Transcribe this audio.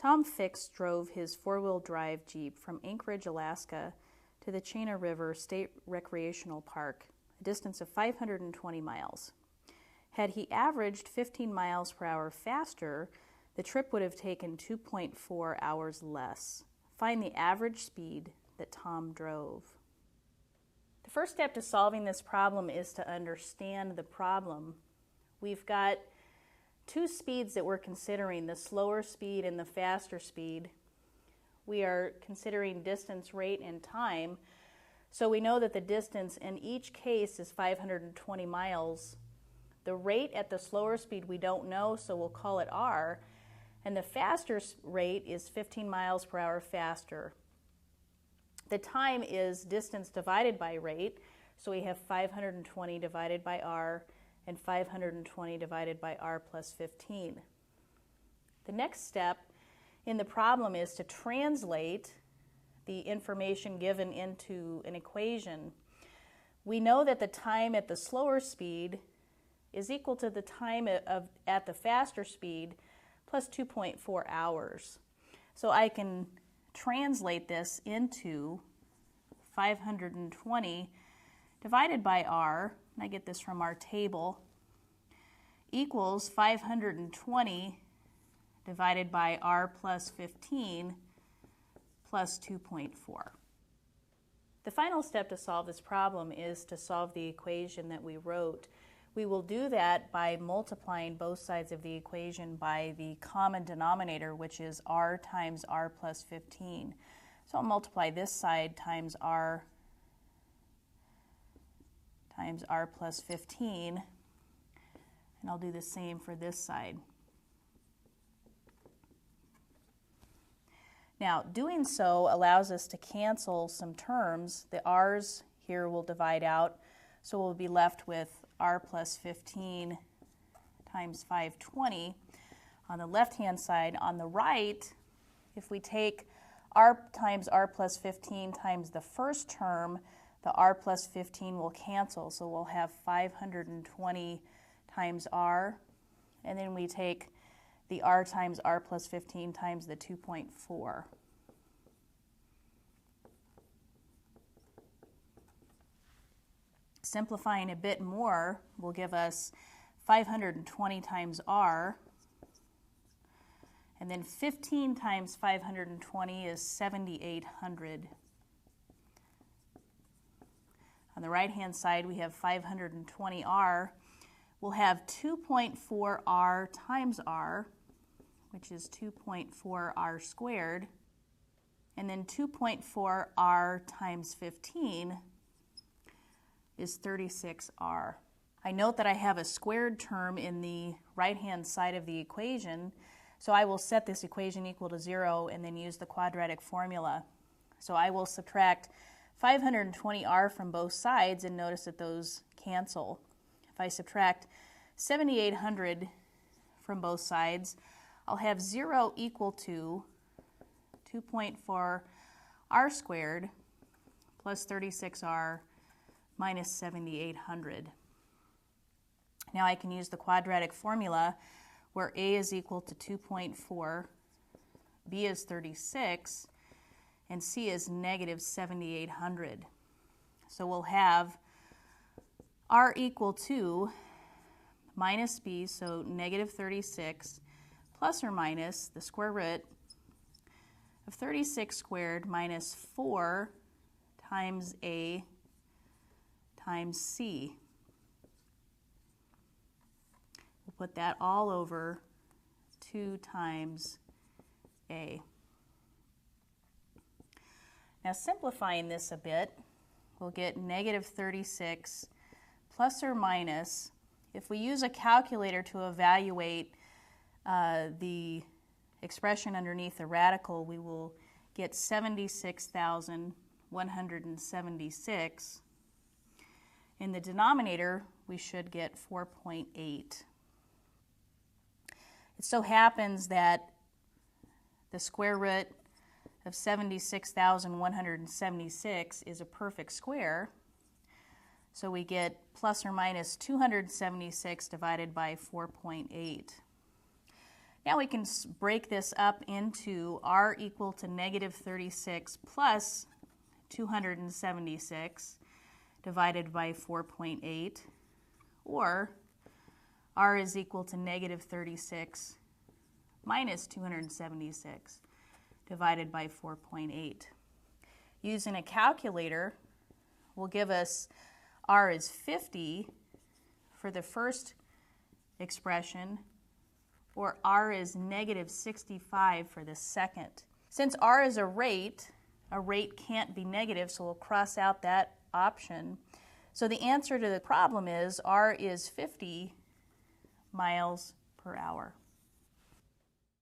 Tom Fix drove his four-wheel drive Jeep from Anchorage, Alaska to the Chena River State Recreational Park, a distance of 520 miles. Had he averaged 15 miles per hour faster, the trip would have taken 2.4 hours less. Find the average speed that Tom drove. The first step to solving this problem is to understand the problem. We've got two speeds that we're considering, the slower speed and the faster speed. We are considering distance, rate, and time. So we know that the distance in each case is 520 miles. The rate at the slower speed we don't know, so we'll call it R. And the faster rate is 15 miles per hour faster. The time is distance divided by rate, so we have 520 divided by R and 520 divided by R plus 15. The next step in the problem is to translate the information given into an equation. We know that the time at the slower speed is equal to the time at the faster speed plus 2.4 hours. So I can translate this into 520 divided by R, and I get this from our table, equals 520 divided by R plus 15 plus 2.4. The final step to solve this problem is to solve the equation that we wrote. We will do that by multiplying both sides of the equation by the common denominator, which is R times R plus 15. So I'll multiply this side times R plus 15, and I'll do the same for this side. Now, doing so allows us to cancel some terms. The R's here will divide out, so we'll be left with R plus 15 times 520 on the left-hand side. On the right, if we take R times R plus 15 times the first term, the R plus 15 will cancel, so we'll have 520 times R, and then we take the R times R plus 15 times the 2.4. Simplifying a bit more will give us 520 times R, and then 15 times 520 is 7,800. On the right-hand side, we have 520R. We'll have 2.4R times R, which is 2.4R squared, and then 2.4R times 15 is 36R. I note that I have a squared term in the right-hand side of the equation, so I will set this equation equal to 0 and then use the quadratic formula. So I will subtract 520R from both sides, and notice that those cancel. If I subtract 7,800 from both sides, I'll have 0 equal to 2.4R squared plus 36R minus 7,800. Now I can use the quadratic formula where A is equal to 2.4, B is 36, and C is negative 7,800. So we'll have R equal to minus B, so negative 36, plus or minus the square root of 36 squared minus 4 times A times C. We'll put that all over 2 times A. Now simplifying this a bit, we'll get negative 36 plus or minus. If we use a calculator to evaluate the expression underneath the radical, we will get 76,176. In the denominator, we should get 4.8. It so happens that the square root of 76,176 is a perfect square, so we get plus or minus 276 divided by 4.8. Now we can break this up into r equal to negative 36 plus 276 divided by 4.8, or r is equal to negative 36 minus 276 divided by 4.8. Using a calculator will give us r is 50 for the first expression, or r is negative 65 for the second. Since r is a rate can't be negative, so we'll cross out that option. So the answer to the problem is r is 50 miles per hour.